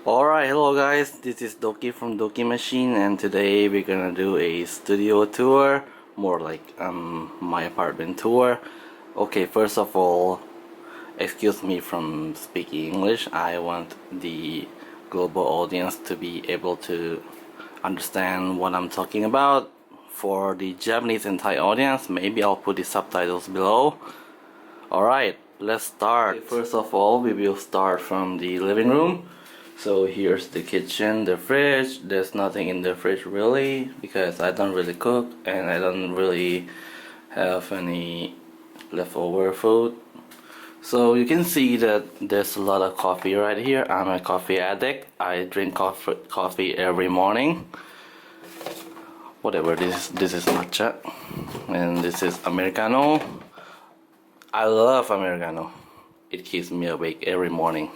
Alright, hello guys, this is Doki from Doki Machine, and today we're gonna do a studio tour, more like my apartment tour. Okay, first of all, excuse me from speaking English. I want the global audience to be able to understand what I'm talking about. For the Japanese and Thai audience, maybe I'll put the subtitles below. Alright, let's start. Okay, first of all, we will start from the living room. So here's the kitchen, the fridge. There's nothing in the fridge really because I don't really cook and I don't really have any leftover food. So you can see that there's a lot of coffee right here. I'm a coffee addict. I drink coffee every morning. Whatever, this is matcha and this is Americano. I love Americano. It keeps me awake every morning.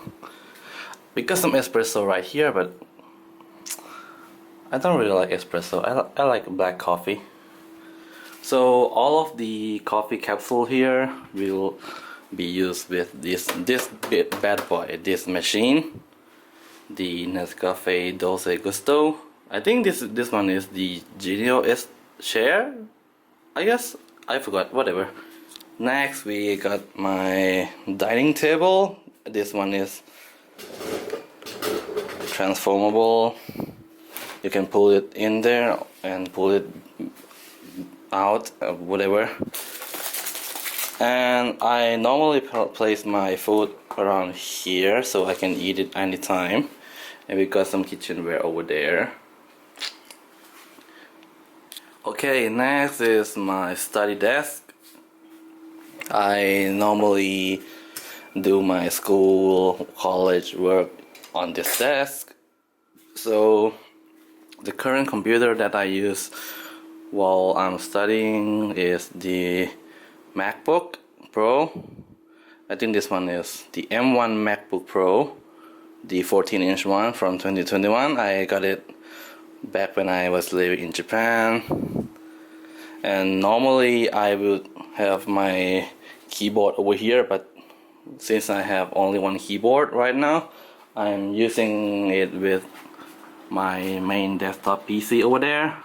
We got some espresso right here, but I don't really like espresso. I like black coffee. So all of the coffee capsule here will be used with this bad boy, this machine, the Nescafe Dolce Gusto. I think this one is the Genio S share. I guess I forgot. Whatever. Next we got my dining table. This one is transformable. You can pull it in there and pull it out, whatever. And I normally place my food around here so I can eat it anytime. And we got some kitchenware over there. Okay, next is my study desk. I normally do my school, college work on this desk. So the current computer that I use while I'm studying is the MacBook Pro. I think this one is the M1 MacBook Pro, the 14-inch one from 2021. I got it back when I was living in Japan. And normally I would have my keyboard over here, but since I have only one keyboard right now, I'm using it with my main desktop PC over there.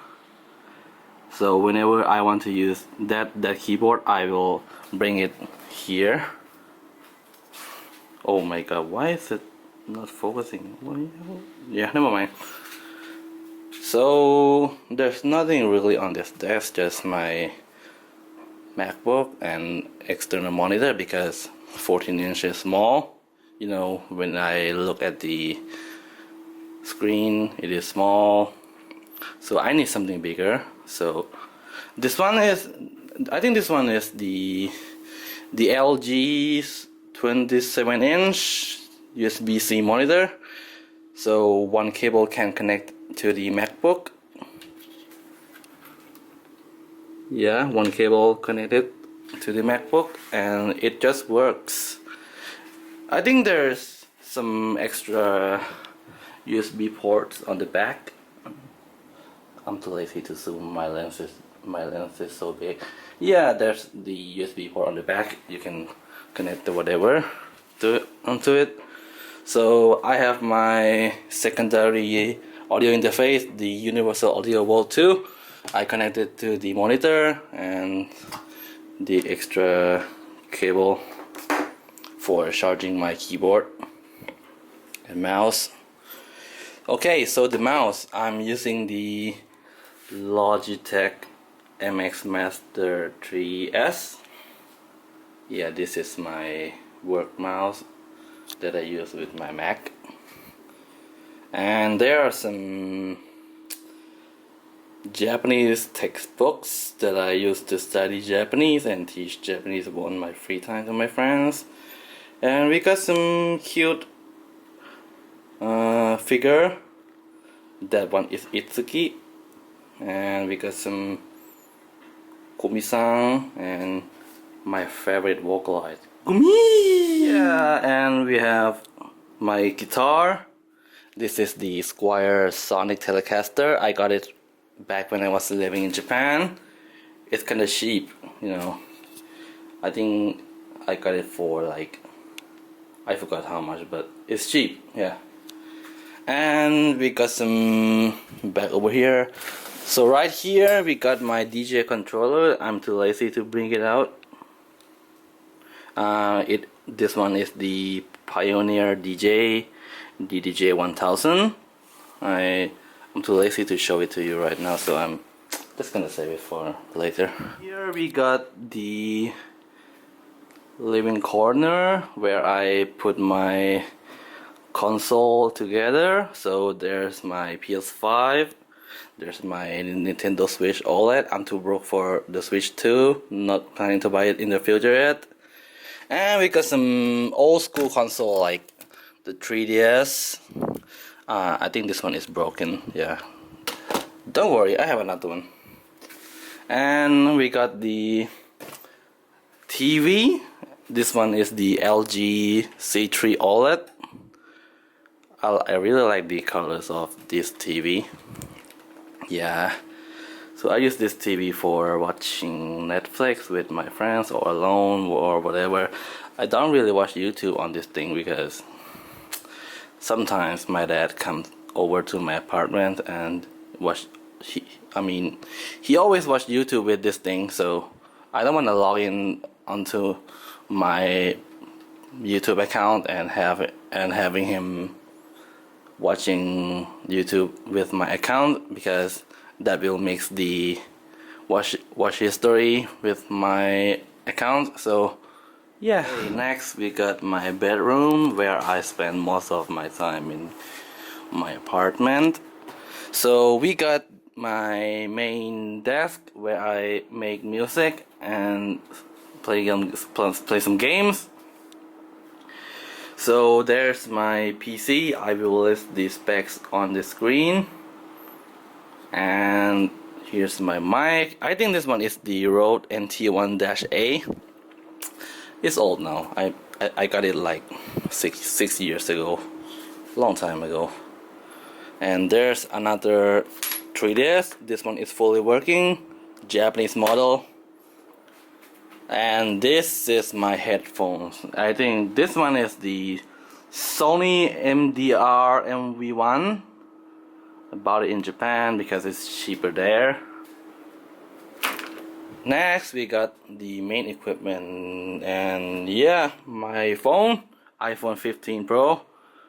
So whenever I want to use that keyboard, I will bring it here. Oh my god, why is it not focusing? Yeah, never mind. So there's nothing really on this desk, just my MacBook and external monitor because 14 inches small. You know, when I look at the screen, it is small, so I need something bigger. So this one is, I think this one is the LG's 27-inch USB-C monitor. So one cable can connect to the MacBook. Yeah, one cable connected to the MacBook and it just works. I think there's some extra USB ports on the back. I'm too lazy to zoom. My lens is so big. Yeah, there's the USB port on the back. You can connect to whatever onto it. So I have my secondary audio interface, the Universal Audio Vault 2. I connected to the monitor and the extra cable for charging my keyboard and mouse. Okay, so the mouse, I'm using the Logitech MX Master 3S. Yeah, this is my work mouse that I use with my Mac. And there are some Japanese textbooks that I use to study Japanese and teach Japanese on my free time to my friends. And we got some cute figure. That one is Itsuki. And we got some Komi-san and my favorite Vocaloid, Gumi! Yeah, and we have my guitar. This is the Squier Sonic Telecaster. I got it back when I was living in Japan. It's kinda cheap, you know. I think I got it for like, I forgot how much, but it's cheap, yeah. And we got some back over here. So right here we got my DJ controller. I'm too lazy to bring it out. This one is the Pioneer DDJ 1000. I'm too lazy to show it to you right now, so I'm just gonna save it for later. Here we got the living corner where I put my console together. So there's my PS5, there's my Nintendo Switch OLED. I'm too broke for the Switch 2, not planning to buy it in the future yet. And we got some old school console like the 3DS. I think this one is broken, yeah. Don't worry, I have another one. And we got the TV. This one is the LG C3 OLED. I really like the colors of this TV. Yeah. So I use this TV for watching Netflix with my friends or alone or whatever. I don't really watch YouTube on this thing because sometimes my dad comes over to my apartment and he always watch YouTube with this thing, so I don't want to log in onto my YouTube account and having him watching YouTube with my account, because that will mix the watch history with my account. So yeah. Okay, next we got my bedroom where I spend most of my time in my apartment. So we got my main desk where I make music and play some games. So there's my PC. I will list the specs on the screen. And here's my mic. I think this one is the Rode NT1-A. It's old now. I got it like six years ago, long time ago. And there's another 3DS. This one is fully working, Japanese model. And this is my headphones. I think this one is the Sony MDR MV1. I bought it in Japan because it's cheaper there. Next we got the main equipment, and yeah, my phone, iPhone 15 Pro.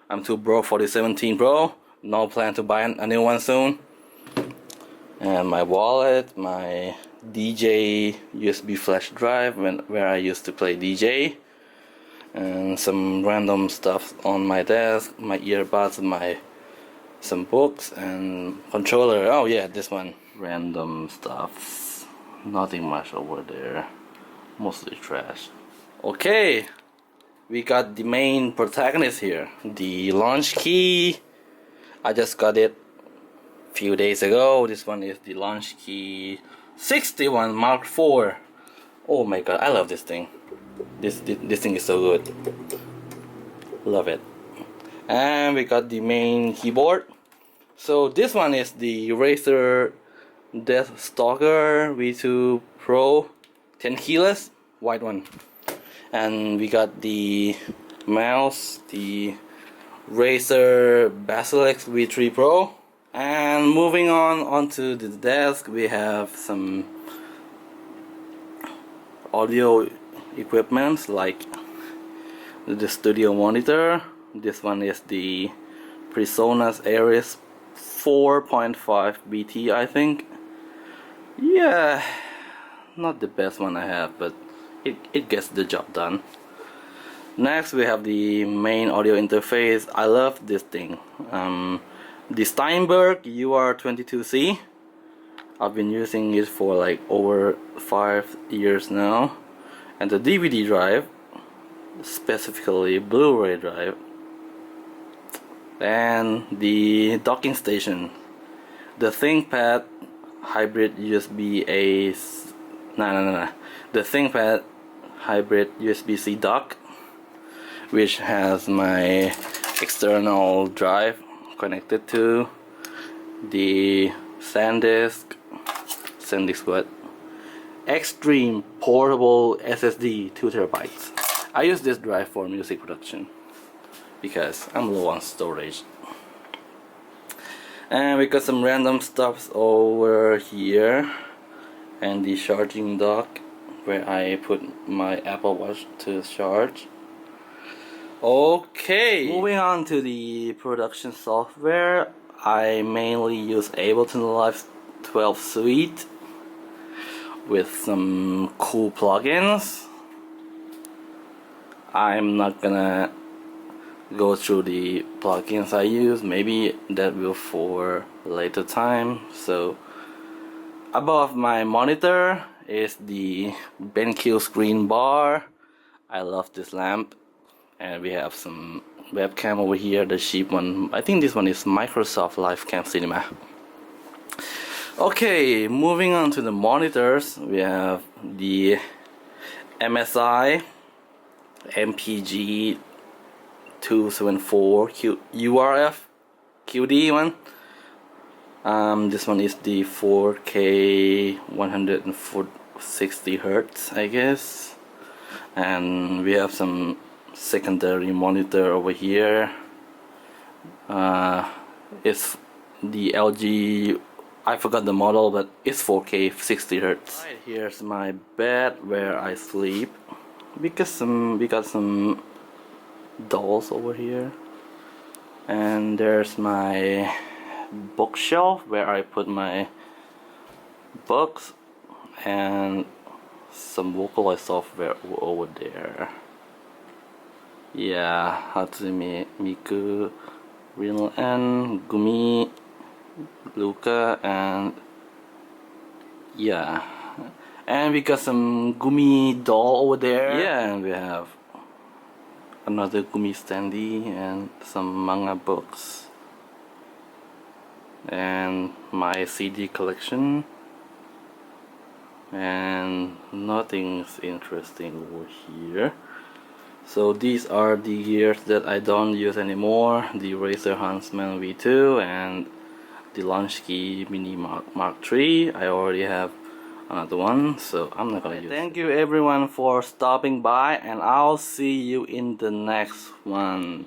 I'm too broke for the 17 Pro. No plan to buy a new one soon. And my wallet, my DJ USB flash drive where I used to play DJ, and some random stuff on my desk, my earbuds, some books and controller. Oh yeah, this one. Random stuff. Nothing much over there. Mostly trash. Okay, we got the main protagonist here. The launch key. I just got it a few days ago. This one is the launch key 61 Mark IV. Oh my god, I love this thing. This thing is so good. Love it. And we got the main keyboard. So this one is the Razer Deathstalker V2 Pro 10 keyless, white one. And we got the mouse, the Razer Basilisk V3 Pro. And moving on onto the desk, we have some audio equipment like the studio monitor. This one is the PreSonus Aries 4.5 BT, I think. Yeah, not the best one I have, but it gets the job done. Next we have the main audio interface. I love this thing. The Steinberg UR22C. I've been using it for like over 5 years now. And the DVD drive, specifically Blu-ray drive. And the docking station, the ThinkPad hybrid USB-A. The ThinkPad hybrid USB-C dock, which has my external drive connected to the SanDisk what? Extreme portable SSD 2 terabytes. I use this drive for music production because I'm low on storage. And we got some random stuffs over here, and the charging dock where I put my Apple Watch to charge. Okay, moving on to the production software. I mainly use Ableton Live 12 Suite with some cool plugins. I'm not gonna go through the plugins I use, maybe that will for later time. So above my monitor is the BenQ screen bar. I love this lamp. And we have some webcam over here, the cheap one. I think this one is Microsoft Livecam Cinema. Okay, moving on to the monitors, we have the MSI MPG 274 URF QD one. This one is the 4K 160 Hertz, I guess. And we have some secondary monitor over here. It's the LG, I forgot the model, but it's 4K 60 Hertz. Right, here's my bed where I sleep. We got some dolls over here, and there's my bookshelf where I put my books, and some Vocalize software over there. Yeah, Hatsumi Miku, Real N, Gumi, Luca, and yeah, and we got some Gumi doll over there. Yeah, and we have another Gumi standee and some manga books, and my CD collection, and nothing's interesting over here. So these are the gears that I don't use anymore, the Razer Huntsman V2 and the Launchkey Mini Mark III. I already have another one, so I'm not gonna use it. Thank you everyone for stopping by, and I'll see you in the next one.